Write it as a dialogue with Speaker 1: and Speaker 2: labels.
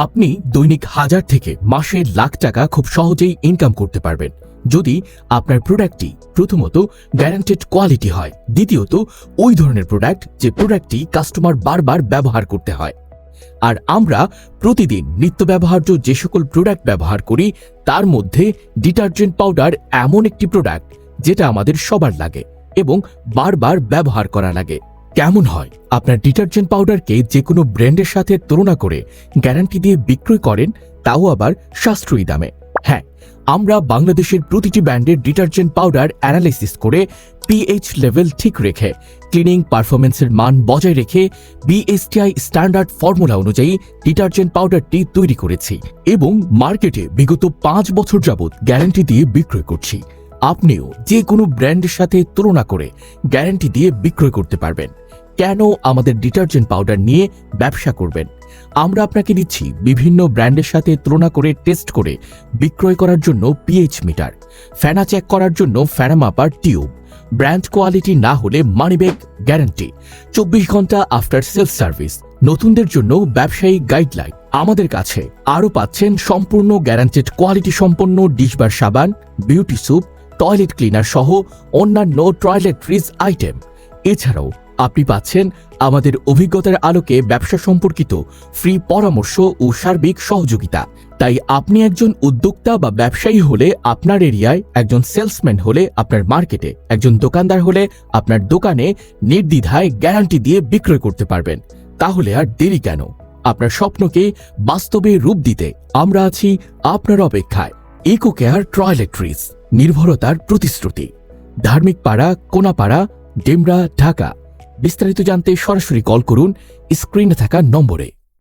Speaker 1: আপনি দৈনিক 1000 থেকে মাসে লাখ টাকা খুব সহজেই ইনকাম করতে পারবেন যদি আপনার প্রোডাক্টটি প্রথমত গ্যারান্টেড কোয়ালিটি হয়, দ্বিতীয়ত ওই ধরনের প্রোডাক্ট যে প্রোডাক্টটি কাস্টমার বারবার ব্যবহার করতে হয়। আর আমরা প্রতিদিন নিত্য ব্যবহার্য যে সকল প্রোডাক্ট ব্যবহার করি তার মধ্যে ডিটারজেন্ট পাউডার এমন একটি প্রোডাক্ট যেটা আমাদের সবার লাগে এবং বারবার ব্যবহার করা লাগে। কেমন হয় আপনার ডিটারজেন্ট পাউডারকে যে কোনো ব্র্যান্ডের সাথে তুলনা করে গ্যারান্টি দিয়ে বিক্রয় করেন, তাও আবার সাশ্রয়ী দামে। হ্যাঁ, আমরা বাংলাদেশের প্রতিটি ব্র্যান্ডের ডিটারজেন্ট পাউডার অ্যানালাইসিস করে পিএইচ লেভেল ঠিক রেখে ক্লিনিং পারফরমেন্সের মান বজায় রেখে বিএসটিআই স্ট্যান্ডার্ড ফর্মুলা অনুযায়ী ডিটারজেন্ট পাউডারটি তৈরি করেছি এবং মার্কেটে বিগত 5 বছর যাবৎ গ্যারান্টি দিয়ে বিক্রয় করছি। আপনিও যে কোনো ব্র্যান্ডের সাথে তুলনা করে গ্যারান্টি দিয়ে বিক্রয় করতে পারবেন। কেন আমাদের ডিটারজেন্ট পাউডার নিয়ে ব্যবসা করবেন? আমরা আপনাকে দিচ্ছি বিভিন্ন ব্র্যান্ডের সাথে তুলনা করে টেস্ট করে বিক্রয় করার জন্য পিএইচ মিটার, ফেনা চেক করার জন্য ফেনা মাপার টিউব, ব্র্যান্ড কোয়ালিটি না হলে মানিব্যাক গ্যারান্টি, 24 ঘন্টা আফটার সেলস সার্ভিস, নতুনদের জন্য ব্যবসায়িক গাইডলাইন। আমাদের কাছে আরও পাচ্ছেন সম্পূর্ণ গ্যারান্টেড কোয়ালিটি সম্পন্ন ডিশবার সাবান, বিউটি সুপ, টয়লেট ক্লিনার সহ অন্যান্য টয়লেট্রিজ আইটেম। এছাড়াও আপনি পাচ্ছেন আমাদের অভিজ্ঞতার আলোকে ব্যবসা সম্পর্কিত ফ্রি পরামর্শ ও সার্বিক সহযোগিতা। তাই আপনি একজন উদ্যোক্তা বা ব্যবসায়ী হলে আপনার এরিয়ায়, একজন সেলসম্যান হলে আপনার মার্কেটে, একজন দোকানদার হলে আপনার দোকানে নির্দ্বিধায় গ্যারান্টি দিয়ে বিক্রয় করতে পারবেন। তাহলে আর দেরি কেন? আপনার স্বপ্নকে বাস্তবে রূপ দিতে আমরা আছি আপনার অপেক্ষায়। ইকো কেয়ার টয়লেট্রিজ, নির্ভরতার প্রতিশ্রুতি। ধার্মিক পাড়া, কোনাপাড়া, ডেমরা, ঢাকা। বিস্তারিত জানতে সরাসরি কল করুন স্ক্রিনে থাকা নম্বরে।